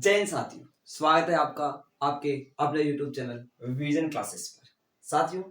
जय हिंद साथियों, स्वागत है आपका आपके अपने YouTube चैनल विजन क्लासेस पर। साथियों,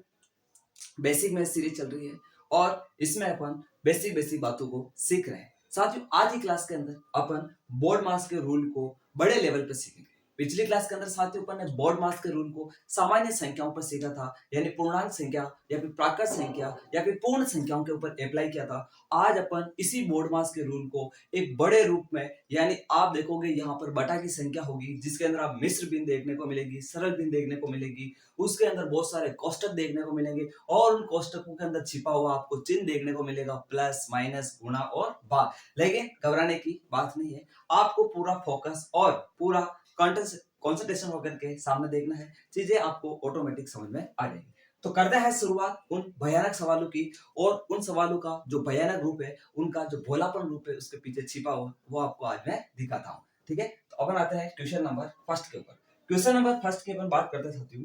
बेसिक मैथ सीरीज चल रही है और इसमें अपन बेसिक बातों को सीख रहे हैं। साथियों, आज की क्लास के अंदर अपन बोर्ड मास के रूल को बड़े लेवल पर सीखेंगे। पिछली क्लास के अंदर साथियों अपन ने बोर्ड मास के रूल को सामान्य संख्याओं पर सीखा था, यानी पूर्णांक संख्या या फिर प्राकृत संख्या या फिर पूर्ण संख्याओं के ऊपर अप्लाई किया था। आज अपन इसी बोर्ड मास के रूल को एक बड़े रूप में, यानी आप देखोगे यहाँ पर बटा की संख्या होगी जिसके अंदर आप मिश्र भिन्न देखने को मिलेगी, सरल भिन्न देखने को मिलेगी, उसके अंदर बहुत सारे कोष्टक देखने को मिलेंगे और उन कोष्टकों के अंदर छिपा हुआ आपको चिन्ह देखने को मिलेगा, प्लस माइनस गुणा और भाग। लेकिन घबराने की बात नहीं है, आपको पूरा फोकस और पूरा कंसंट्रेशन होकर के सामने देखना है, चीजें आपको ऑटोमेटिक समझ में आ जाएगी। तो करते हैं शुरुआत उन भयानक सवालों की, और उन सवालों का जो भयानक रूप है, उनका जो भोलापन रूप है उसके पीछे छिपा हुआ, वो आपको आज मैं दिखाता हूँ। ठीक है, तो अपन आते हैं क्वेश्चन नंबर फर्स्ट के ऊपर। क्वेश्चन नंबर फर्स्ट के अपन बात करते साथियों।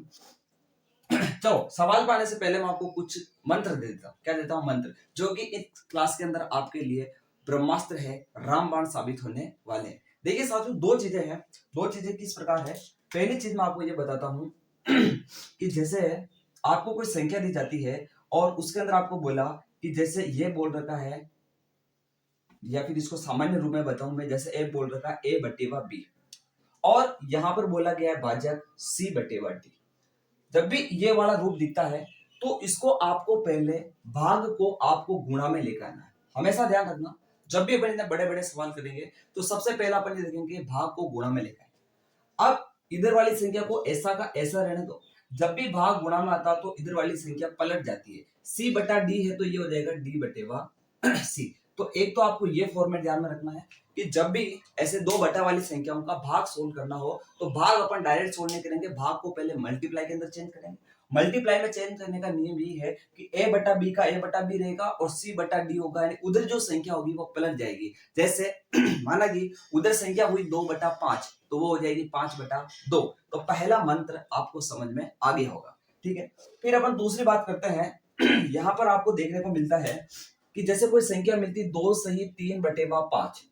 चलो, सवाल पाने से पहले मैं आपको कुछ मंत्र दे देता हूँ। क्या देता हूँ? मंत्र, जो कि इस क्लास के अंदर आपके लिए ब्रह्मास्त्र है, रामबाण साबित होने वाले हैं। देखिए साथियों, दो चीजें हैं। दो चीजें किस प्रकार है? पहली चीज मैं आपको ये बताता हूँ कि जैसे आपको कोई संख्या दी जाती है और उसके अंदर आपको बोला कि जैसे ये बोल रखा है, या फिर इसको सामान्य रूप में बताऊं मैं, जैसे ए बोल रखा है ए बटेवा बी, और यहां पर बोला गया है भाजक सी बटेवा डी। जब भी ये वाला रूप दिखता है तो इसको आपको पहले भाग को आपको गुणा में लेकर आना है। हमेशा ध्यान रखना, जब भी अपन बड़े बड़े सवाल करेंगे तो सबसे पहला अपन ये देखेंगे भाग को गुणा में लेकर आए। अब इधर वाली संख्या को ऐसा का ऐसा रहने दो। जब भी भाग गुणा में आता तो इधर वाली संख्या पलट जाती है। सी बटा डी है तो ये हो जाएगा डी बटेवा सी। तो एक तो आपको ये फॉर्मेट ध्यान में रखना है कि जब भी ऐसे दो बटा वाली संख्याओं का भाग सोल्व करना हो तो भाग अपन डायरेक्ट सोल्व नहीं करेंगे, भाग को पहले मल्टीप्लाई के अंदर चेंज करेंगे। मल्टीप्लाई में चेंज करने का नियम ये है कि ए बटा बी का ए बटा बी रहेगा और सी बटा डी होगा, यानी उधर जो संख्या होगी वो पलट जाएगी। जैसे माना कि उधर संख्या हुई 2/5 तो वो हो जाएगी 5/2। तो पहला मंत्र आपको समझ में आ गया होगा। ठीक है, फिर अपन दूसरी बात करते हैं। यहाँ पर आपको देखने को मिलता है कि जैसे कोई संख्या मिलती 2 सही 3/5,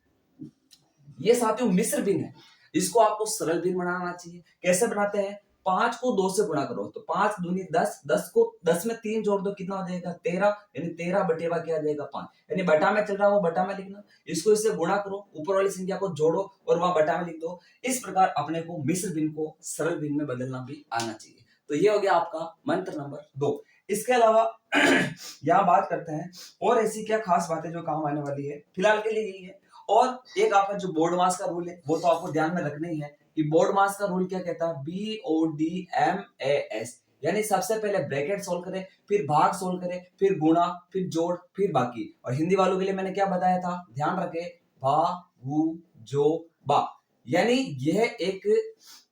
ये साथियों मिश्र भिन्न है। इसको आपको सरल भिन्न बनाना चाहिए। कैसे बनाते हैं? 5 को 2 से गुणा करो तो 5 दूनी 10, 10 को 10 में 3 जोड़ दो, कितना हो जाएगा? 13, यानी 13 बटेवा क्या आ जाएगा? 5। यानी बटा में चल रहा है वो बटा में लिखना, इसको इससे गुणा करो, ऊपर वाली संख्या को जोड़ो और वहां बटा में लिख दो। इस प्रकार अपने को मिश्र भिन्न को सरल भिन्न में बदलना भी आना चाहिए। तो ये हो गया आपका मंत्र नंबर 2। इसके अलावा यहाँ बात करते हैं और ऐसी क्या खास बातें जो काम आने वाली है, फिलहाल के लिए यही है। और एक आपका जो बोर्ड मास का रूल है वो तो आपको ध्यान में रखना ही है कि बोर्ड मास का रूल क्या कहता है? BODMAS, यानी सबसे पहले ब्रैकेट सोल्व करें, फिर भाग सोल्व करें, फिर गुणा, फिर जोड़, फिर बाकी। और हिंदी वालों के लिए मैंने क्या बताया था? ध्यान रखें, भा भू जो बा, यानी यह एक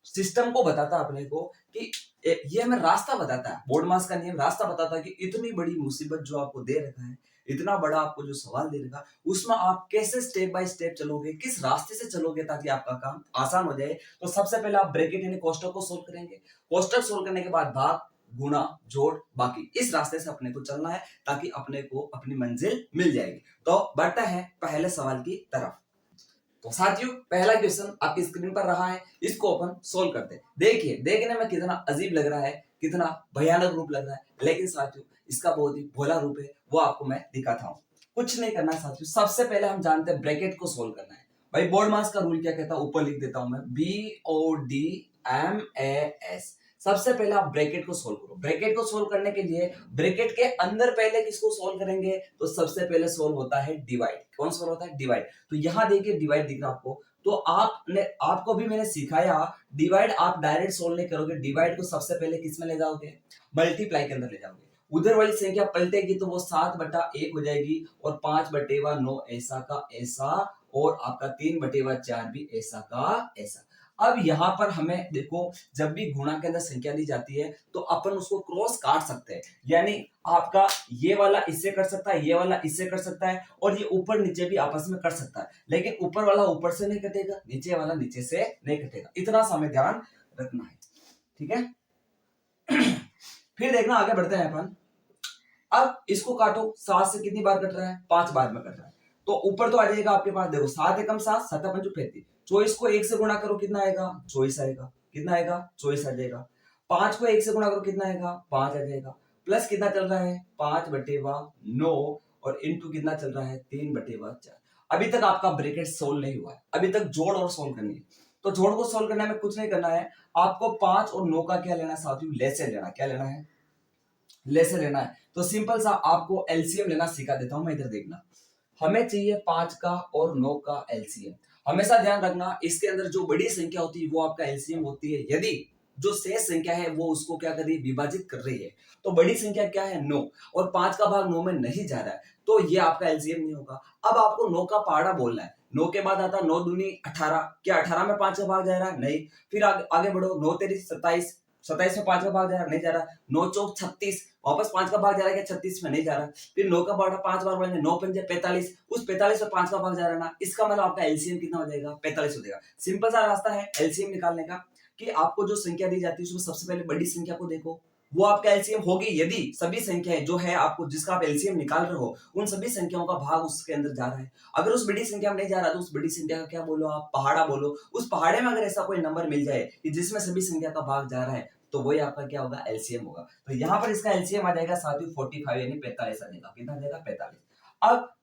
सिस्टम को बताता अपने को कि ये हमें रास्ता बताता है। बोर्ड मास का नियम रास्ता बताता है कि इतनी बड़ी मुसीबत जो आपको दे रखा है, इतना बड़ा आपको जो सवाल दे रखा, उसमें आप कैसे स्टेप बाय स्टेप चलोगे, किस रास्ते से चलोगे ताकि आपका काम आसान हो जाए। तो सबसे पहले आप ब्रैकेट यानी कोष्टक को सोल्व करेंगे। कोष्टक सोल्व करने के बाद भाग, गुणा, जोड़, बाकी, इस रास्ते से अपने को चलना है ताकि अपने को अपनी मंजिल मिल जाएगी। तो बढ़ता है पहले सवाल की तरफ। तो साथियों, पहला क्वेश्चन आपकी स्क्रीन पर रहा है, इसको अपन सोल्व करते हैं। देखिए, देखने में कितना अजीब लग रहा है, कितना भयानक रूप लग रहा है, लेकिन साथियों इसका बहुत ही भोला रूप है, वो आपको मैं दिखाता हूँ। कुछ नहीं करना है साथियों, सबसे पहले हम जानते हैं ब्रैकेट को सोल्व करना है। भाई बोर्ड मास का रूल क्या कहता है, ऊपर लिख देता हूं मैं, BODMAS। सबसे पहले आप ब्रैकेट को सोल्व करो। ब्रैकेट को सोल्व करने के लिए ब्रैकेट के अंदर पहले किसको सोल्व करेंगे? तो सबसे पहले सोल्व होता है डिवाइड। कौन सोल्व होता है? डिवाइड। तो यहां देखिए डिवाइड दिख रहा है आपको, तो आपको भी मैंने सिखाया डिवाइड आप डायरेक्ट सोल्व नहीं करोगे। डिवाइड को सबसे पहले किस में ले जाओगे? मल्टीप्लाई के अंदर ले जाओगे। उधर वाली संख्या पलटेगी तो वो 7/1 हो जाएगी और 5/9 ऐसा का ऐसा, और आपका 3/4 भी ऐसा का ऐसा। अब यहाँ पर हमें देखो, जब भी गुणा के अंदर संख्या दी जाती है तो अपन उसको क्रॉस काट सकते हैं, यानी आपका ये वाला इससे कर सकता है, ये वाला इससे कर सकता है, और ये ऊपर नीचे भी आपस में कर सकता है। लेकिन ऊपर वाला ऊपर से नहीं कटेगा, नीचे वाला नीचे से नहीं कटेगा। इतना सा हमें ध्यान रखना है। ठीक है, फिर देखना आगे बढ़ते हैं अपन। अब इसको काटो, 7 से कितनी बार कट रहा है? 5 बार में कट रहा है। तो ऊपर तो आ जाएगा आपके पास, देखो 7 एकम 7, 7 पंचू 35, 24 को 1 से गुणा करो कितना आएगा 24 आएगा, कितना आएगा 24 आ जाएगा। 5 को 1 से गुणा करो कितना आएगा 5 आ जाएगा, प्लस कितना चल रहा है 5/9 और इनटू कितना चल रहा है 3/4। अभी तक आपका ब्रैकेट सोल्व नहीं हुआ है, अभी तक जोड़ और सोल्व करनी है। तो जोड़ को सोल्व करने में कुछ नहीं करना है, आपको 5 और 9 का क्या लेना है साथियों, लेसे लेना। क्या लेना है, लेसे लेना है। तो सिंपल सा आपको एलसीएम लेना सिखा देता हूं मैं, इधर देखना। हमें चाहिए 5 का और 9 का एलसीएम। हमेशा ध्यान रखना इसके अंदर जो बड़ी संख्या होती है वो आपका एलसीएम होती है, यदि जो शेष संख्या है वो उसको क्या कर रही है, विभाजित कर रही है। तो बड़ी संख्या क्या है 9 और 5 का भाग 9 में नहीं जा रहा है, तो ये आपका एलसीएम नहीं होगा। अब आपको 9 का पहाड़ा बोलना है। 9 के बाद आता 9 दूनी 18, क्या 18 में 5 का भाग जा रहा है, नहीं। फिर आगे बढ़ो, 9 तेरी 27, 27 में 5 का भाग जा रहा है, नहीं जा रहा। 9 चौक 36, वापस 5 का भाग जा रहा है क्या 36 में, नहीं जा रहा। फिर 9 का पहाड़ा 5 बार बढ़ेंगे, 9 पंजे 45, उस 45 में 5 का भाग जा रहा है ना, इसका मतलब आपका एलसीएम कितना हो जाएगा 45 हो जाएगा। सिंपल सा रास्ता है एलसीएम निकालने का कि आपको जो संख्या दी जाती है उसमें सबसे पहले बड़ी संख्या को देखो, वो आपका एलसीएम होगी। यदि सभी संख्याएं जो है आपको जिसका आप एलसीएम निकाल रहे हो उन सभी संख्याओं का भाग उसके अंदर जा रहा है, अगर उस बड़ी संख्या में नहीं जा रहा तो उस बड़ी संख्या का क्या बोलो आप, पहाड़ा बोलो। उस पहाड़े में अगर ऐसा कोई नंबर मिल जाए कि जिसमें सभी संख्या का भाग जा रहा है तो वही आपका क्या होगा, एलसीएम होगा। तो यहाँ पर इसका एलसीएम आ जाएगा साथियों 45 यानी 45 आ जाएगा। कितना आ जाएगा 45। अब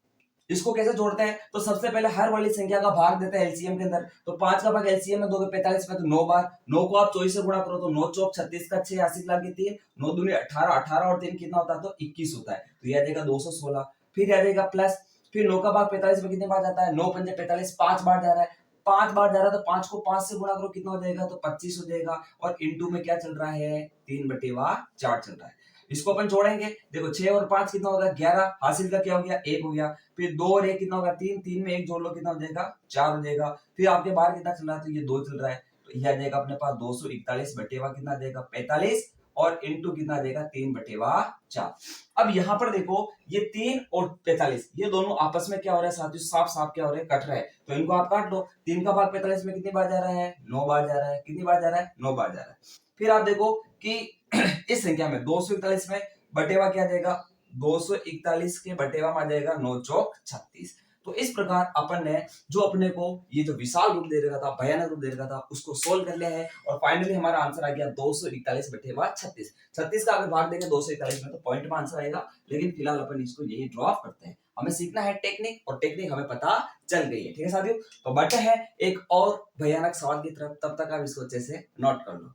इसको कैसे जोड़ते हैं, तो सबसे पहले हर वाली संख्या का भाग देते हैं एलसीएम के अंदर। तो 5 का भाग एलसीएम में दोगे 45 में, तो 9 बार। 9 को आप 24 से गुणा करो तो 9 चौक 36 का 6 80 लाख 3, 9 दूनी 18, 18 और 3 कितना होता है, तो 21 होता है। तो ये आ जाएगा 216। फिर आ जाएगा प्लस, फिर 9 का भाग 45 में कितने बार जाता है, 9 पंजे 45, 5 बार जा रहा है। 5 बार जा रहा है तो 5 को 5 से गुणा करो कितना हो जाएगा, तो 25 हो जाएगा। और इनटू में क्या चल रहा है, 3/4 चल रहा है। इसको अपन जोड़ेंगे, देखो 6 और 5 कितना होगा 11, हासिल का क्या हो गया 1 हो गया। फिर 2 और 1 कितना होगा 3, 3 में 1 जोड़ लो कितना हो जाएगा 4 हो जाएगा। फिर आपके बाहर कितना चल रहा है, तो ये 2 चल रहा है। तो ये आ जाएगा अपने पास 241 बटेवा कितना आ जाएगा 45 और इनटू कितना आ जाएगा 3/4। अब यहाँ पर देखो ये 3 और 45 ये दोनों आपस में क्या हो रहा है साथियों, साफ साफ क्या हो रहा है, कट रहा है। तो इनको आप काट लो। 3 का भाग 45 में कितनी बार जा रहा है, 9 बार जा रहा है। कितनी बार जा रहा है, 9 बार जा रहा है। फिर आप देखो कि इस संख्या में 241 में बटेवा क्या जाएगा, 241 के बटेवा में आ जाएगा 9 चौक 36। तो इस प्रकार अपन ने जो अपने को ये जो विशाल रूप दे रखा था, भयानक रूप दे रखा था, उसको सोल्व कर लिया है और फाइनली हमारा आंसर आ गया 241 बटेवा 36। 36 का अगर भाग देंगे 241 में तो पॉइंट में आंसर आएगा, लेकिन फिलहाल अपन इसको यही ड्रॉप करते हैं। हमें सीखना है टेक्निक और टेक्निक हमें पता चल गई है, ठीक है साथियों। तो बढ़ते हैं एक और भयानक सवाल की तरफ, तब तक आप इसको अच्छे से नोट कर लो।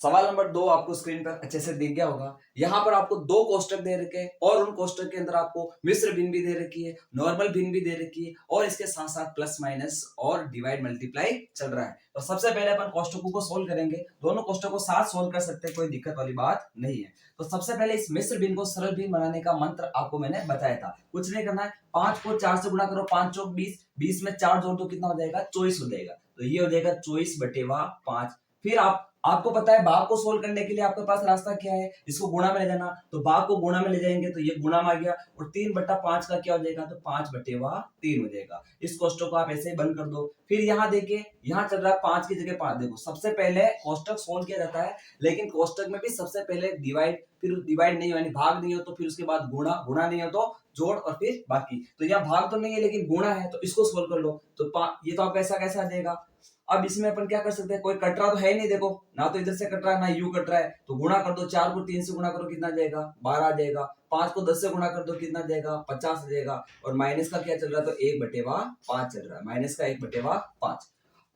सवाल नंबर 2 आपको स्क्रीन पर अच्छे से दिख गया होगा। यहाँ पर आपको 2 कोष्टक दे रखे हैं और उन कोष्टक के अंदर आपको मिश्र भिन्न भी दे रखी है, नॉर्मल भिन्न भी दे रखी है और इसके साथ साथ प्लस माइनस और डिवाइड मल्टीप्लाई चल रहा है। तो सबसे पहले अपन कोष्टकों को सोल्व करेंगे। दोनों कोष्टकों को साथ सोल्व कर सकते हैं, कोई दिक्कत वाली बात नहीं है। तो सबसे पहले इस मिश्र भिन्न को सरल भिन्न बनाने का मंत्र आपको मैंने बताया था। कुछ नहीं करना है, 5 को 4 से गुणा करो, 5 चौक 20, 20 में 4 जोड़ दो कितना हो जाएगा 24 हो जाएगा। तो ये हो जाएगा 24/5। फिर आपको पता है भाग को सोल्व करने के लिए आपके पास रास्ता क्या है, इसको गुणा में ले जाना। तो भाग को गुणा में ले जाएंगे तो ये गुणा में आ गया और 3/5 का क्या हो जाएगा, तो 5/3 हो जाएगा। इस कोष्टक को आप ऐसे ही बंद कर दो। फिर यहाँ देखिए, यहाँ चल रहा है 5 की जगह 5। देखो सबसे पहले कोष्टक सोल्व किया जाता है, लेकिन कोष्टक में भी सबसे पहले डिवाइड, फिर डिवाइड नहीं हो यानी भाग नहीं हो तो फिर उसके बाद गुणा, गुणा नहीं हो तो जोड़ और फिर बाकी। तो यहाँ भाग तो नहीं है लेकिन गुणा है, तो इसको सोल्व कर लो। तो ये तो आप ऐसा कैसा देगा। अब इसमें अपन क्या कर सकते हैं, कोई कट रहा तो है ही नहीं, देखो ना तो इधर से कट रहा है ना यू कट रहा है। तो गुणा कर दो, 4 को 3 से गुणा करो कितना जाएगा 12 आ जाएगा। 5 को 10 से गुणा कर दो कितना जाएगा 50 आ जाएगा। और माइनस का क्या चल रहा है, तो 1/5 चल रहा है, माइनस का 1/5।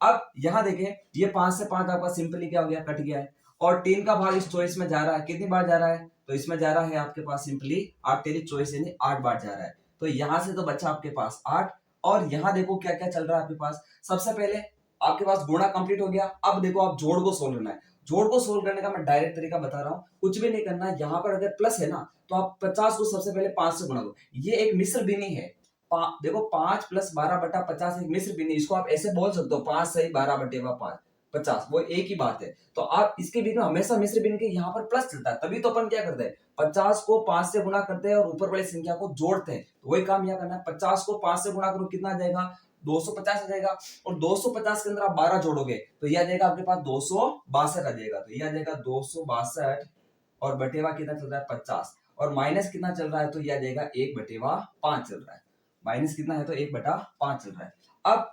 अब यहाँ देखें ये 5 से 5 आपका सिंपली क्या हो गया, कट गया है। और 3 का भाग इस चॉइस में जा रहा है, कितनी बार जा रहा है, तो इसमें जा रहा है आपके पास सिंपली 8 तेरी चॉइस यानी 8 बार जा रहा है। तो यहाँ से तो बचा आपके पास 8। और यहाँ देखो क्या क्या चल रहा है आपके पास। सबसे पहले आपके पास गुणा कंप्लीट हो गया। अब देखो आप जोड़ को सोल्व करना है। जोड़ को सोल्व करने का मैं डायरेक्ट तरीका बता रहा हूँ, कुछ भी नहीं करना है। यहाँ पर अगर प्लस है ना तो आप 50 को सबसे पहले 5 से गुणा दो। ये एक मिश्र भिन्नी है। देखो 5 + 12/50 एक मिश्र भिन्नी, इसको आप ऐसे बोल सकते हो 5 सही 12/5 50, वो एक ही बात है। तो आप इसके बीच में हमेशा मिश्र भिन्न के यहाँ पर प्लस चलता है, तभी तो अपन क्या करते हैं 50 को 5 से गुणा करते हैं और ऊपर वाली संख्या को जोड़ते हैं। तो वही काम यहाँ करना है। 50 को 5 से गुणा करो कितना आ जाएगा 250 आ जाएगा। और 250 के अंदर आप 12 जोड़ोगे तो यह आ जाएगा आपके पास 262 आ जाएगा। तो यह आ जाएगा 262 और बटेवा कितना चल रहा है 50 और माइनस कितना चल रहा है, तो यह आ जाएगा 1/5 चल रहा है। माइनस कितना है तो 1/5 चल रहा है। अब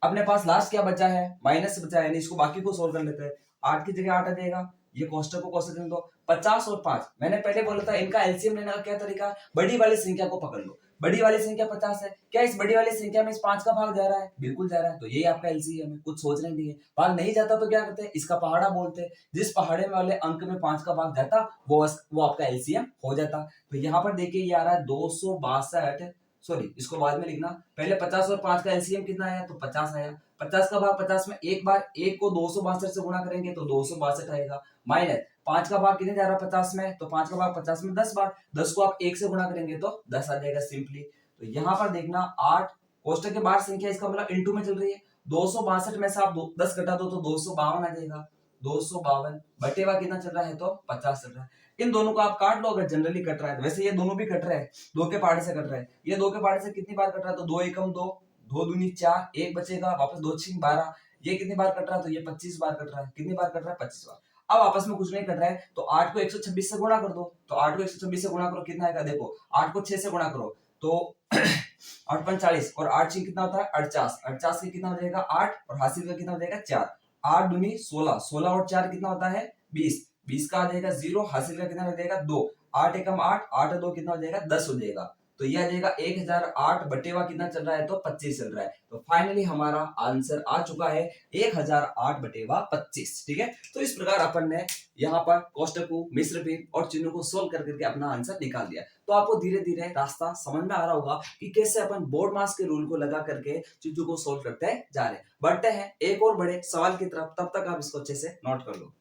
अपने पास लास्ट क्या बचा है, माइनस बचा है, यानी इसको बाकी को सोल्व कर लेते हैं। 8 की जगह 8 आ जाएगा, ये कोष्टक को कोष्टक में दो 50 और 5। मैंने पहले बोला था इनका एलसीएम लेने का क्या तरीका है, बड़ी वाली संख्या को पकड़ लो। बड़ी वाली संख्या 50 है, क्या इस बड़ी वाली संख्या में इस 5 का भाग जा रहा है, बिल्कुल जा रहा है, तो यही आपका एलसीएम है। कुछ सोचने नहीं है, भाग नहीं जाता तो क्या करते हैं, इसका पहाड़ा बोलते हैं। जिस पहाड़े में वाले अंक में 5 का भाग जाता वो आपका एलसीएम हो जाता। तो यहाँ पर देखिए ये आ रहा है 262, सॉरी इसको बाद में लिखना, पहले 50 और 5 का एलसीएम कितना आया तो 50 आया। 50 का भाग 50 में एक बार, एक को 262 से गुणा करेंगे तो 262 आएगा, माइनस 5 का भाग कितने जा रहा है 50 में, तो 5 का भाग 50 में 10 बार, 10 को आप 1 से गुणा करेंगे तो 10 आ जाएगा सिंपली। तो यहाँ पर देखना 8 कोष्टक के बाहर संख्या, इसका मतलब इंटू में चल रही है, 262 में से आप 10 घटा दो तो 252 आ जाएगा। 252 बटेवा कितना चल रहा है तो 50 चल रहा है। इन दोनों को आप काट लो अगर जनरली कट रहा है, वैसे ये दोनों भी कट रहे हैं, 2 के पहाड़े से कट रहा है, ये 2 के पहाड़े से कितनी बार कट रहा है तो 2 एकम 2, 2 दूनी 4, 1 बचेगा, वापस 2 6 12, ये कितनी बार कट रहा है तो ये 25 बार कट रहा है। कितनी बार कट रहा है 25 बार। अब आपस में कुछ नहीं कट रहा है तो 8 को 126 से गुणा कर दो, तो 8 को 126 से गुणा करो कितना आएगा, देखो 8 को 6 से गुणा करो तो 8 5 40 और 8 6 कितना होता है 48, 48 के कितना हो जाएगा 8 और हासिल का कितना हो जाएगा 4, 8 दूनी 16, 16 और 4 कितना होता है 20, 20 का आ जाएगा 0, हासिल का कितना हो जाएगा 2, 8 एकम 8, 8 और 2 कितना हो जाएगा 10 हो जाएगा। तो यह आ जाएगा 1008 बटेवा कितना चल रहा है तो 25 चल रहा है। तो फाइनली हमारा आंसर आ चुका है 1008 बटेवा 25। ठीक है, तो इस प्रकार अपन ने यहाँ पर कोष्टकों, मिश्र भिन्न और चिन्हों को सोल्व कर करके अपना आंसर निकाल दिया। तो आपको धीरे धीरे रास्ता समझ में आ रहा होगा कि कैसे अपन बोर्ड मास के रूल को लगा करके चीजों को सोल्व करते जा रहे हैं। बढ़ते हैं एक और बड़े सवाल की तरफ, तब तक आप इसको अच्छे से नोट कर लो।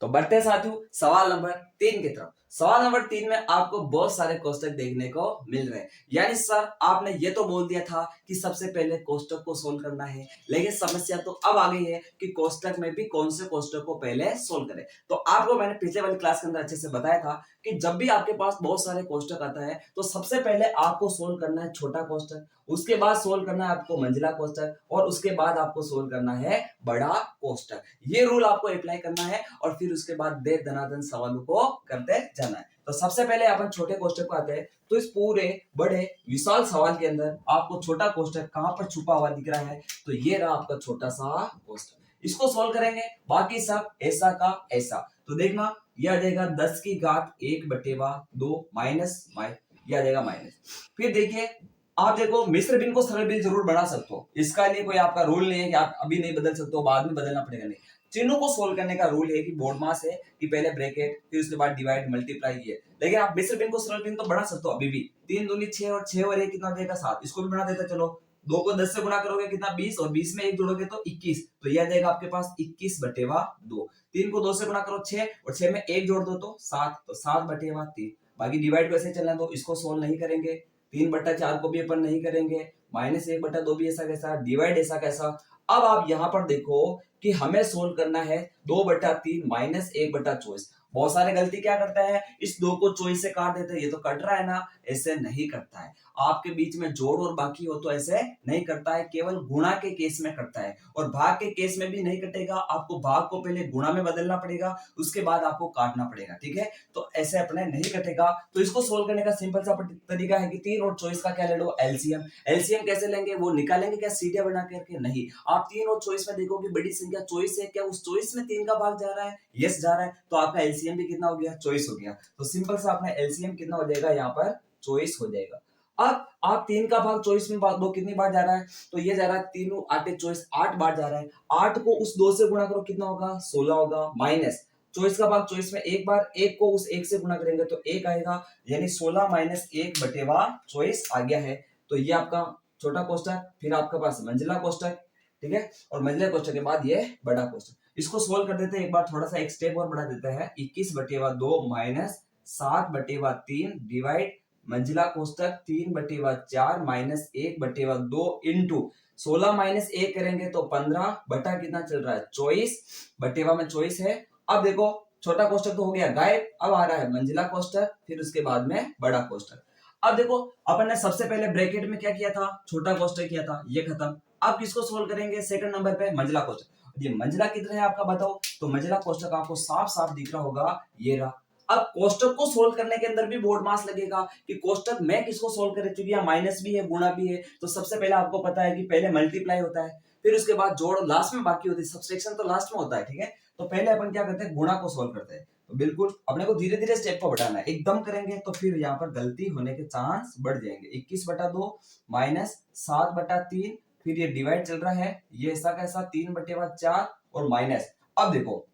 तो बढ़ते साथियों सवाल नंबर 3 की तरफ। सवाल नंबर 3 में आपको बहुत सारे कोष्टक देखने को मिल रहे हैं, यानी सर आपने ये तो बोल दिया था कि सबसे पहले कोष्टक को सोल्व करना है, लेकिन समस्या तो अब आ गई है कि कोष्टक में भी कौन से कोष्टक को पहले सोल्व करें। तो आपको मैंने पिछले वाली क्लास के अंदर अच्छे से बताया था कि जब भी आपके पास बहुत सारे कोष्टक आता है तो सबसे पहले आपको सोल्व करना है छोटा कोष्टक, उसके बाद सोल्व करना है आपको मंझला कोष्टक और उसके बाद आपको सोल्व करना है बड़ा कोष्टक। ये रूल आपको अप्लाई करना है और फिर उसके बाद दे दनादन सवालों को करते जाना है। तो सबसे पहले अपन छोटे कोष्टक को आते हैं। तो इस पूरे बड़े विशाल सवाल के अंदर आपको छोटा कोष्टक कहां पर छुपा हुआ दिख रहा है, तो ये रहा आपका छोटा सा कोष्टक। इसको सोल्व करेंगे, बाकी सब ऐसा का ऐसा। तो देखना यह आ जाएगा 10 की घात 1/2 माइनस यह आ जाएगा माइनस। फिर देखिए आप देखो मिश्र भिन्न को सरल भिन्न जरूर बना सकते हो, इसका लिए कोई आपका रूल नहीं है कि आप अभी नहीं बदल सकते हो, बाद में बदलना पड़ेगा, नहीं। चिन्हों को सोल्व करने का रूल है कि बोर्ड मास है कि पहले ब्रैकेट फिर उसके बाद डिवाइड मल्टीप्लाई ये, लेकिन आप मिश्र भिन्न को सरल भिन्न तो बना सकते हो अभी भी। 3 दूनी 6 और 6 और 1 कितना देगा 7, इसको भी बना देता चलो। 2 को 10 से गुणा करोगे कितना 20 और 20 में 1 जोड़ोगे तो 21, तो यह जाएगा आपके पास 21/2। 3 को 2 से गुणा करो 6 और 6 में 1 जोड़ दो तो 7, तो 7/3। बाकी डिवाइड वैसे चलना दो, इसको सोल्व नहीं करेंगे। 3/4 को भी अपन नहीं करेंगे, -1/2 भी ऐसा कैसा, डिवाइड ऐसा कैसा। अब आप यहाँ पर देखो कि हमें सोल्व करना है 2/3 -1/24। बहुत सारे गलती क्या करता है, इस 2 को 24 से काट देते हैं, ये तो कट रहा है ना, ऐसे नहीं करता है। आपके बीच में जोड़ और बाकी हो तो ऐसे नहीं करता है, केवल गुणा के केस में करता है, और भाग के केस में भी नहीं कटेगा। आपको भाग को पहले गुणा में बदलना पड़ेगा, उसके बाद आपको काटना पड़ेगा, ठीक है। तो ऐसे अपने नहीं कटेगा। तो इसको सोल्व करने का सिंपल सा तरीका है कि 3 और 24 का क्या ले लो एलसीएम। एलसीएम कैसे लेंगे, वो निकालेंगे क्या सीधे बना करके, नहीं। आप 3 और 24 में देखोगे बड़ी संख्या 24 है, क्या उस 24 में 3 का भाग जा रहा है, यस जा रहा है, तो आपका एलसीएम भी कितना हो गया 24 हो गया। तो सिंपल सा अपना एलसीएम कितना हो जाएगा यहाँ पर 24 हो जाएगा। अब आप 3 का भाग 24 में भाग दो, कितनी बार जा रहा है, तो ये जा रहा है 3 8 24, 8 बार जा रहा है। 8 को उस 2 से गुणा करो कितना होगा 16 होगा, माइनस 24 का भाग 24 में एक बार, 1 को उस 1 से गुणा करेंगे तो 1 आएगा, यानी 16 - 1/24 आ गया है। तो ये आपका छोटा कोष्टक, फिर आपके पास मंझला कोष्टक, ठीक है, और मंझले कोष्टक के बाद ये बड़ा कोष्टक। इसको सोल्व कर देते हैं एक बार, थोड़ा सा एक स्टेप और बढ़ा देते हैं। 21/2 माइनस 7/3 डिवाइड मंझला कोष्टक 3/4 माइनस 1/2 इंटू 16 - 1 करेंगे तो 15 बटा कितना चल रहा है 24, बटेवा में 24 है। अब देखो छोटा कोष्टक तो हो गया गायब, अब आ रहा है मंझला कोष्टक, फिर उसके बाद में बड़ा कोष्टक। अब देखो अपन ने सबसे पहले ब्रैकेट में क्या किया था, छोटा कोष्टक किया था, ये खत्म। अब किसको सोल्व करेंगे सेकंड नंबर पे, मंझला कोष्टक। ये मंझला कितना है आपका बताओ, तो मंझला कोष्टक आपको साफ साफ दिख रहा होगा, ये रहा। अब कोष्टक को सोल्व करने के अंदर भी बोर्ड मास लगेगा कि कोष्टक में किसको सोल्व करे, क्योंकि यहाँ माइनस भी है गुणा भी है, तो सबसे पहले आपको पता है कि पहले मल्टीप्लाई होता है, फिर उसके बाद जोड़ लास्ट में बाकी होती है, सब्सट्रैक्शन तो लास्ट में होता है, ठीक है। तो पहले अपन क्या करते हैं, गुणा को सोल्व करते हैं। तो बिल्कुल अपने को धीरे धीरे स्टेप को बढ़ाना है, एकदम करेंगे तो फिर यहाँ पर गलती होने के चांस बढ़ जाएंगे। 21/2 माइनस 7/3, फिर ये डिवाइड चल रहा है, ये ऐसा कैसा 3/4 और माइनस। अब देखो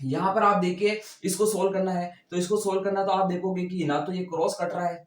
यहाँ पर आप देखिए इसको सोल्व करना है, तो इसको सोल्व करना तो आप देखोगे कि ना तो ये क्रॉस कट रहा है,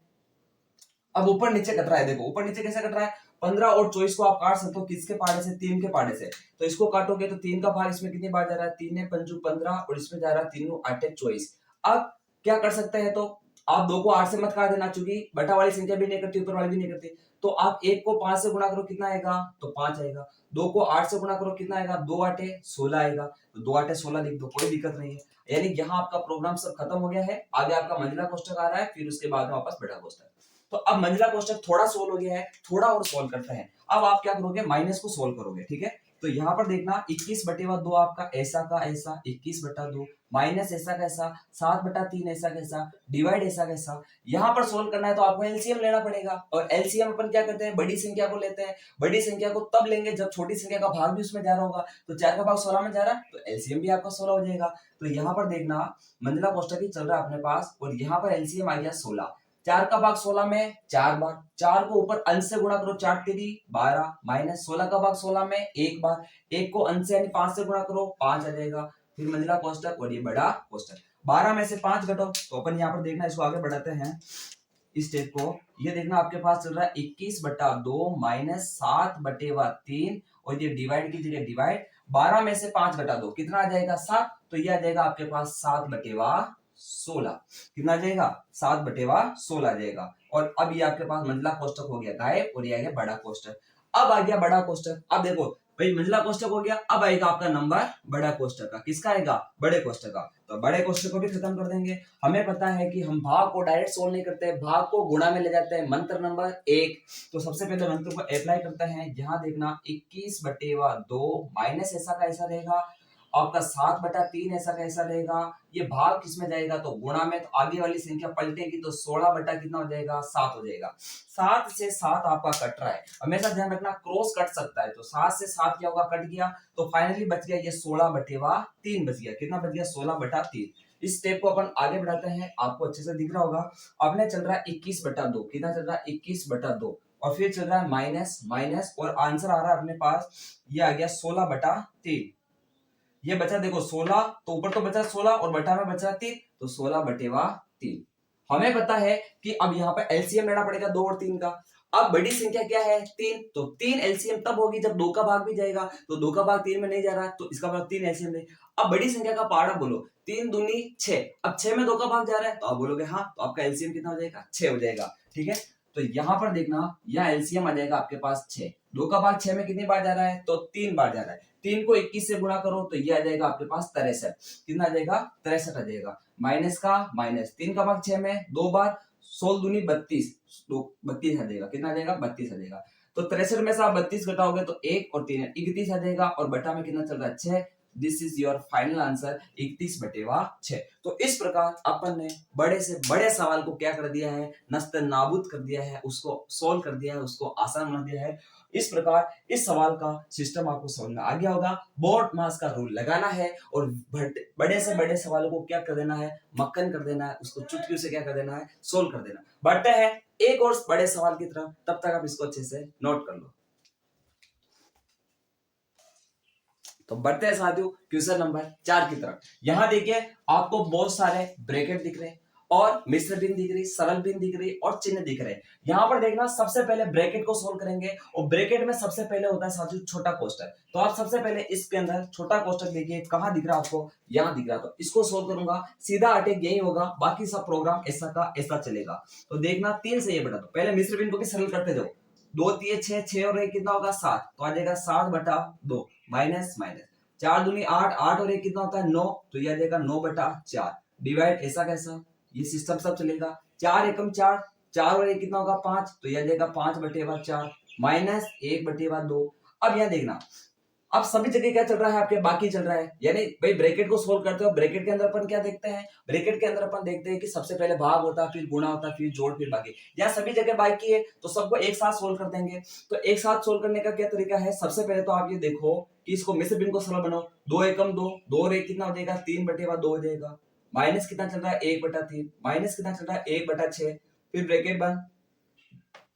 अब ऊपर नीचे कट रहा है, देखो ऊपर नीचे कैसे कट रहा है, 15 और 24 को आप काट सकते हो, किसके पाड़े से, 3 के पाड़े से। तो इसको काटोगे तो 3 का भाग इसमें कितनी बार जा रहा है, 3 पंजू 15 और इसमें जा रहा है 3 8 24। अब क्या कर सकते हैं, तो आप 2 को 8 से मत काट देना, चूंकि बटा वाली संख्या भी नहीं करती, ऊपर वाली भी नहीं करती, तो आप 1 को 5 से गुणा करो, कितना आएगा, तो 5 आएगा। 2 को 8 से गुणा करो, कितना आएगा, 2 8 16 आएगा, तो 2 8 16 लिख दो, कोई दिक्कत नहीं है। यानी यहाँ आपका प्रोग्राम सब खत्म हो गया है, आगे आपका मंजिला कोष्टक आ रहा है, फिर उसके बाद में वापस बड़ा कोष्टक। तो अब मंजिला कोष्टक थोड़ा सोल्व हो गया है, थोड़ा और सोल्व करते हैं। अब आप क्या करोगे, माइनस को सोल्व करोगे, ठीक है। तो यहाँ पर देखना 21/2 आपका ऐसा का ऐसा 21/2 माइनस ऐसा कैसा 7/3 ऐसा कैसा डिवाइड ऐसा कैसा। यहाँ पर सोल्व करना है तो आपको एलसीएम लेना पड़ेगा, और एलसीएम अपन क्या करते हैं, बड़ी संख्या को लेते हैं। बड़ी संख्या को तब लेंगे जब छोटी संख्या का भाग भी उसमें जा रहा होगा, तो 4 का भाग 16 में जा रहा है, तो एलसीएम भी आपका 16 हो जाएगा। तो यहाँ पर देखना मंजिला कोष्टक ही चल रहा है अपने पास, और यहाँ पर एलसीएम आ गया 16। 4 का भाग 16 में 4 बार, 4 को ऊपर अंश से गुणा करो, 4 तेरी 12 माइनस 16 का भाग 16 में 1 बार, 1 को अंश से यानी 5 से गुणा करो, 5 आ जाएगा। फिर मंजिला कोष्टक और ये बड़ा कोष्टक, 12 में से 5 घटो, तो अपन यहाँ पर देखना, इसको आगे बढ़ाते हैं इस स्टेप को। ये देखना आपके पास चल रहा है 21/2 माइनस 7/3, और ये डिवाइड की जगह डिवाइड, 12 में से 5 घटा दो, कितना आ जाएगा 7, तो ये आ जाएगा आपके पास 7/16। कितना आ जाएगा, 7/16 आ जाएगा। और अब ये आपके पास मंजिला कोष्टक हो गया गायब, और ये आ गया बड़ा कोष्टक। अब आ गया बड़ा कोष्टक। अब देखो भाई मंजिला कोष्टक हो गया, अब आएगा आपका नंबर बड़ा कोष्टक का, किसका आएगा, बड़े कोष्टक का। तो बड़े कोष्टक को भी खत्म कर देंगे। हमें पता है कि हम भाग को डायरेक्ट सोल्व नहीं करते, भाग को गुणा में ले जाते हैं, मंत्र नंबर 1। तो सबसे पहले मंत्र को अप्लाई करते हैं। यहाँ देखना 21/2 माइनस ऐसा का ऐसा रहेगा, आपका 7/3 ऐसा कैसा रहेगा, ये भाग किसमें जाएगा, तो गुणा में, तो आगे वाली संख्या पलटेगी, तो 16 बटा कितना हो जाएगा, 7 हो जाएगा। 7 से 7 आपका कट रहा है, हमेशा ध्यान रखना क्रॉस कट सकता है, तो 7 से 7 क्या होगा, कट गया, तो फाइनली बच गया ये 16/3 बच गया। कितना बच गया, 16/3। इस स्टेप को अपन आगे बढ़ाते हैं, आपको अच्छे से दिख रहा होगा। अपने चल रहा है 21/2, कितना चल रहा है, 21/2, और फिर चल रहा है माइनस माइनस, और आंसर आ रहा है अपने पास, ये आ गया 16/3। ये बचा देखो 16, तो ऊपर तो बचा 16 और बटा में बचा 3, तो 16/3। हमें पता है कि अब यहाँ पे एलसीएम लेना पड़ेगा 2 और 3 का। अब बड़ी संख्या क्या है, 3, तो 3 एलसीएम तब होगी जब 2 का भाग भी जाएगा, तो 2 का भाग 3 में नहीं जा रहा, तो इसका भाग 3 एलसीएम ले। अब बड़ी संख्या का पाड़ा बोलो, 3 दूनी 6, अब 6 में 2 का भाग जा रहा है, तो आप बोलोगे हाँ, तो आपका एलसीएम कितना हो जाएगा, 6 हो जाएगा, ठीक है। तो यहाँ पर देखना, यह एलसीएम आ जाएगा आपके पास 6, 2 का भाग 6 में कितनी बार जा रहा है, तो 3 बार जा रहा है। 3 को 21 से गुणा करो, तो ये आ जाएगा आपके पास 63। कितना आ जाएगा, 63 आ जाएगा। माइनस का माइनस, 3 का भाग 6 में 2 बार, 16 दूनी 32, 32 आ जाएगा। कितना आ जाएगा, 32 आ जाएगा। तो 63 में से आप 32 घटाओगे तो 1 और 3 31 आ जाएगा, और बटा में कितना चल रहा है, 6। This is your final answer, 31/6। तो इस प्रकार अपन ने बड़े से बड़े सवाल को क्या कर दिया है, नस्ते नाबूद कर दिया है, उसको सोल्व कर दिया है, उसको आसान बना दिया है। इस प्रकार इस सवाल का सिस्टम आपको समझ में आ गया होगा। बोर्ड मास का रूल लगाना है, और बड़े से बड़े सवालों को क्या कर देना है, मक्खन कर देना है, उसको चुटकियों से क्या कर देना है, सोल्व कर देना। बढ़ते हैं एक और बड़े सवाल की तरफ, तब तक आप इसको अच्छे से नोट कर लो। तो बढ़ते हैं साथियों क्वेश्चन नंबर 4 की तरफ। यहां देखिए आपको बहुत सारे ब्रैकेट दिख रहे हैं, और मिश्र भिन्न दिख रही, सरल भिन्न दिख रही, और चिन्ह दिख रहे हैं। यहाँ पर देखना, सबसे पहले ब्रैकेट को सोल्व करेंगे, और ब्रैकेट में सबसे पहले होता है साथियों छोटा कोष्टक। तो आप सबसे पहले इसके अंदर छोटा कोष्टक देखिए, कहाँ दिख रहा है आपको, यहाँ दिख रहा, तो इसको सोल्व करूंगा, सीधा अटैक यही होगा, बाकी सब प्रोग्राम ऐसा का ऐसा चलेगा। तो देखना 3 से ये बढ़ा दो, पहले मिश्र भिन्न को भी सरल करते जाओ, 2 3 6, 6 और 1 कितना होगा, 7, तो आ जाएगा 7/2 माइनस माइनस, 4 दूनी 8, 8 और 1 कितना होता है 9, तो यह आ जाएगा 9/4 डिवाइड ऐसा कैसा, ये सिस्टम सब चलेगा। 4 एकम 4, 4 और 1 कितना होगा 5, तो यह आ जाएगा 5/4 माइनस 1/2। अब यह देखना अब सभी जगह क्या चल रहा है आपके बाकी चल रहा है, यानी भाई ब्रैकेट को सोल्व करते हो, ब्रैकेट के अंदर अपन क्या देखते हैं, ब्रैकेट के अंदर अपन देखते हैं कि सबसे पहले भाग होता है, फिर गुणा होता है, फिर जोड़, फिर बाकी। यहाँ सभी जगह बाकी है तो सबको एक साथ सोल्व कर देंगे। तो एक साथ सोल्व करने का क्या तरीका है, सबसे पहले तो आप ये देखो कि इसको मिश्र भिन्न को सरल बनाओ। 2 एकम 2, 2 और 1 कितना हो जाएगा, 3/2 हो जाएगा। माइनस कितना चल रहा है, 1/3, माइनस कितना चल रहा है, 1/6, फिर ब्रैकेट बंद,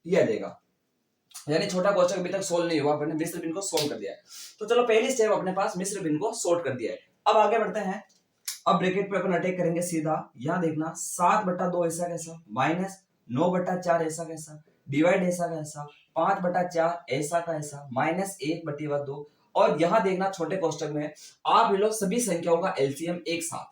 ये आ जाएगा। यानी छोटा कोष्ठक अभी तक सोल्व नहीं हुआ, अपने मिश्र भिन्न को सोल्व कर दिया है। तो चलो पहली स्टेप अपने पास मिश्र भिन्न को सॉर्ट कर दिया है। अब आगे बढ़ते हैं। अब ब्रैकेट पे अपन अटैक करेंगे सीधा। यहां देखना 7/2 ऐसा कैसा, माइनस 9/4 ऐसा कैसा, डिवाइड ऐसा कैसा, 5/4 ऐसा का ऐसा, माइनस 1/2। और यहां देखना छोटे कोष्ठक में आप लो सभी संख्याओं का एलसीएम एक साथ।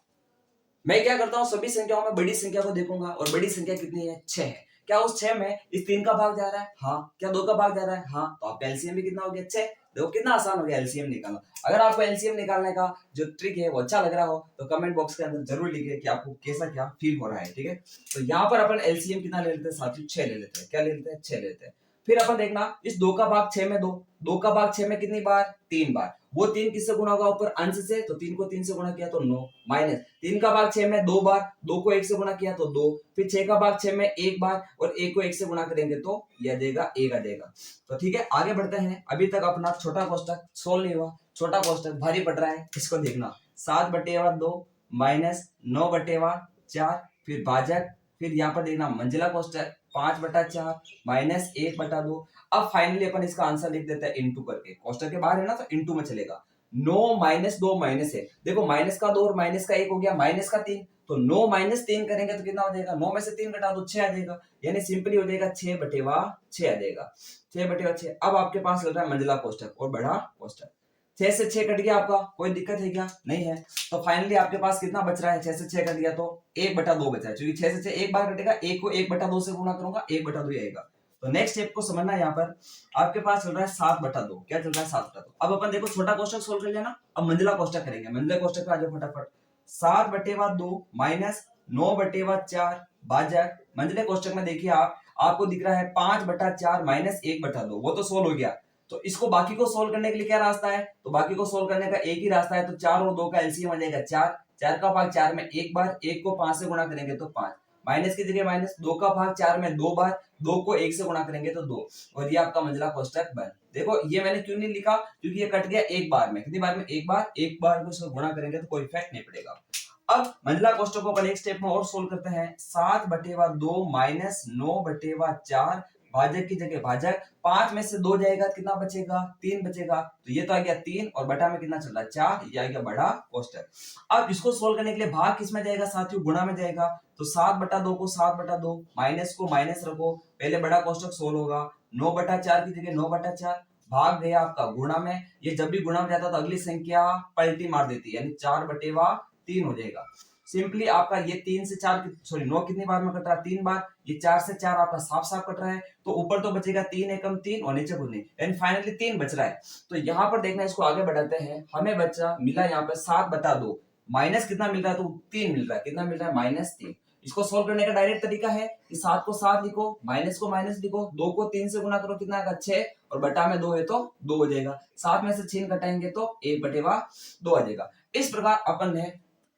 मैं क्या करता हूं, सभी संख्याओं में बड़ी संख्या को देखूंगा, और बड़ी संख्या कितनी है, 6 है। क्या उस 6 में इस 3 का भाग जा रहा है, हाँ। क्या 2 का भाग जा रहा है, हाँ। तो आपका एलसीएम भी कितना हो गया, 6। देखो कितना आसान हो गया एलसीएम निकालना। अगर आपको एलसीएम निकालने का जो ट्रिक है वो अच्छा लग रहा हो तो कमेंट बॉक्स के अंदर जरूर लिखिए कि आपको कैसा क्या फील हो रहा है, ठीक है। तो यहाँ पर अपन एलसीएम कितना ले लेते हैं साथियों, 6 ले लेते हैं। क्या ले लेते हैं, 6 ले लेते हैं। फिर अपन देखना इस 2 का भाग 6 में 2, 2 का भाग 6 में कितनी बार, 3 बार। वो 3 किससे गुणा होगा, ऊपर अंश से, तो 3 को 3 से गुणा किया तो 9, माइनस 3 का भाग 6 में 2 बार, 2 को 1 से गुणा किया तो 2, फिर 6 का भाग 6 में 1 बार, और 1 को 1 से गुणा करेंगे तो यह देगा 1 आ जाएगा। तो ठीक है, आगे बढ़ते हैं। अभी तक अपना छोटा कोष्ठक सोल्व नहीं हुआ, छोटा कोष्ठक भारी पड़ रहा है, इसको देखना 7/2 माइनस 9/4, फिर भाजक, फिर यहाँ पर देखना मंजिला कोष्ठक 5/4 माइनस 1/2। अब फाइनली अपन इसका आंसर लिख देते हैं इनटू करके, कोष्ठक के बाहर है ना तो इनटू में चलेगा। 9 माइनस 2 माइनस है, देखो माइनस का 2 और माइनस का 1 हो गया, माइनस का 3, तो 9 माइनस 3 करेंगे तो कितना हो जाएगा, 9 में से 3 घटा दो 6 आ जाएगा। यानी सिंपली हो जाएगा 6/6 आ जाएगा, 6/6। अब आपके पास लग रहा है मंजिला कोष्ठक और बड़ा कोष्ठक। 6 से 6 कट गया आपका, कोई दिक्कत है क्या, नहीं है। तो फाइनली आपके पास कितना बच रहा है, 6 से 6 कट गया तो 1/2 बचा है, क्योंकि 6 से 6 एक बार कटेगा, 1 को 1/2 से गुणा करूंगा, 1/2 ही आएगा। तो नेक्स्ट स्टेप को समझना, यहाँ पर आपके पास चल रहा है 7/2। क्या चल रहा है, 7/2। अब अपन देखो छोटा कोष्ठक सोल्व कर लिया ना, अब मंजिला कोष्ठक करेंगे। मंजिला कोष्ठक पे आ जाओ फटाफट। 7/2 माइनस 9/4 भाजक, मंजिले कोष्ठक में देखिए आपको दिख रहा है 5/4 माइनस 1/2, वो तो सोल्व हो गया। तो इसको बाकी को सोल्व करने के लिए क्या रास्ता है, तो बाकी को सोल्व करने का एक ही रास्ता है, तो 4 और 2 का एलसीएम आ जाएगा 4, 4 का भाग 4 में 1 बार, 1 को 5 से गुणा करेंगे तो 5, माइनस की जगह माइनस, 2 का भाग 4 में 2 बार, 2 को 1 से गुणा करेंगे तो 2, और ये आपका मंजिला कोष्ठक बन। देखो ये मैंने क्यों नहीं लिखा, क्योंकि ये कट गया एक बार में, कितनी बार में, एक बार, एक बार को इसको गुणा करेंगे तो कोई इफेक्ट नहीं पड़ेगा। अब मंजिला कोष्ठक को अपन एक स्टेप में और सोल्व करते हैं। 7/2 माइनस 9/4 भाजक की जगह भाजक, 5 में से 2 जाएगा, कितना बचेगा, 3 बचेगा। तो ये तो आ गया 3, और बटा में कितना चल रहा है, 4, ये आ गया बड़ा कोष्ठक। अब इसको सोल्व करने के लिए भाग किस में जाएगा साथियों, गुणा में जाएगा। तो 7/2 को 7/2, माइनस को माइनस रखो, पहले बड़ा कोष्ठक सोल्व होगा। 9/4 की जगह 9/4, भाग गया आपका गुणा में। ये जब भी गुणा में जाता तो अगली संख्या पलटी मार देती है, यानी 4/3 हो जाएगा। सिंपली आपका ये 3 से 4 सॉरी 9 कितनी बार में कट रहा है, 3 बार। ये 4 से 4 आपका साफ साफ कट रहा है, तो ऊपर तो बचेगा 3 एकम 3 और नीचे कुछ नहीं, यानी फाइनली 3 बच रहा है। तो यहाँ पर देखना, इसको आगे बढ़ाते हैं। हमें बचा मिला यहाँ पे 7/2, माइनस कितना मिल रहा है, तो 3 मिल रहा है। कितना मिल रहा है, -3। इसको सोल्व करने का डायरेक्ट तरीका है कि 7 को 7 लिखो, माइनस को माइनस लिखो, 2 को 3 से गुणा करो, कितना आएगा 6, और बटा में 2 है तो 2 हो जाएगा। 7 में से 6 घटाएंगे तो 1/2 आ जाएगा। इस प्रकार अपन ने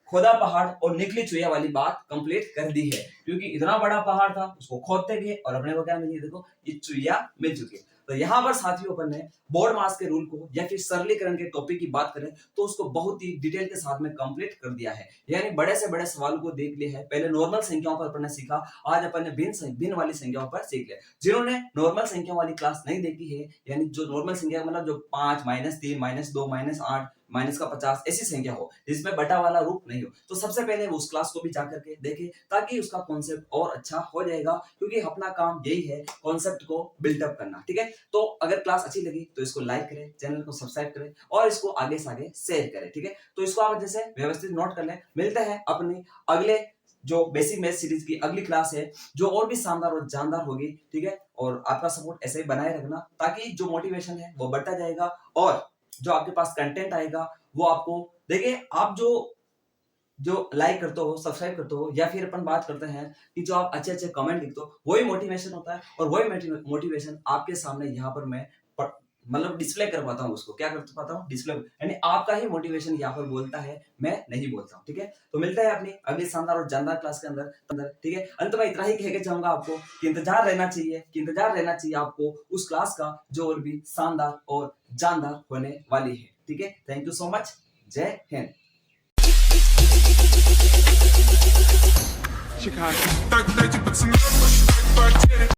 खोदा पहाड़ और निकली चुहिया वाली बात कंप्लीट कर दी है, क्योंकि इतना बड़ा पहाड़ था, उसको खोदते गए और अपने को क्या मिली, देखो ये चुहिया मिल चुकी है। तो यहाँ पर साथियों अपन ने बोर्ड मास के रूल को या फिर सरलीकरण के टॉपिक की बात करें तो उसको बहुत ही डिटेल के साथ में कंप्लीट कर दिया है, यानी बड़े से बड़े सवालों को देख लिया है। पहले नॉर्मल संख्याओं पर अपन ने सीखा, आज अपन ने भिन्न वाली संख्याओं पर सीख लिया। जिन्होंने नॉर्मल संख्या वाली क्लास नहीं देखी है, यानी जो नॉर्मल संख्या मतलब जो 5 -3 -2 -8 माइनस का 50 ऐसी संख्या हो जिसमें बटा वाला रूप नहीं हो, तो सबसे पहले वो उस क्लास को भी जाकर के देखे, ताकि उसका कॉन्सेप्ट और अच्छा हो जाएगा, क्योंकि अपना काम यही है कॉन्सेप्ट को बिल्डअप करना, ठीक है। तो अगर क्लास अच्छी लगी तो इसको लाइक करें, चैनल को सब्सक्राइब करें और इसको आगे से आगे शेयर करें, ठीक है। तो इसको आप जैसे व्यवस्थित नोट कर लें। मिलते हैं अपनी अगले जो बेसिक मैथ सीरीज की अगली क्लास है, जो और भी शानदार और जानदार होगी, ठीक है। और आपका सपोर्ट ऐसे ही बनाए रखना, ताकि जो मोटिवेशन है वो बढ़ता जाएगा, और जो आपके पास कंटेंट आएगा वो आपको, देखिए आप जो लाइक करते हो, सब्सक्राइब करते हो, या फिर अपन बात करते हैं कि जो आप अच्छे कमेंट लिखते हो, वही मोटिवेशन होता है, और वही मोटिवेशन आपके सामने यहाँ पर मैं मतलब डिस्प्ले कर पाता हूँ उसको, क्या कर पाता हूँ, डिस्प्ले, यानी आपका ही मोटिवेशन यहाँ पर बोलता है, मैं नहीं बोलता हूँ। ठीक है, तो मिलता है अपनी अगली शानदार और जानदार क्लास के अंदर। ठीक है, अंत में इतना ही कह के चाहूंगा आपको कि इंतजार रहना चाहिए आपको उस क्लास का जो और भी शानदार और जानदार होने वाली है। ठीक है, थैंक यू सो मच, जय हिंद। Chicago.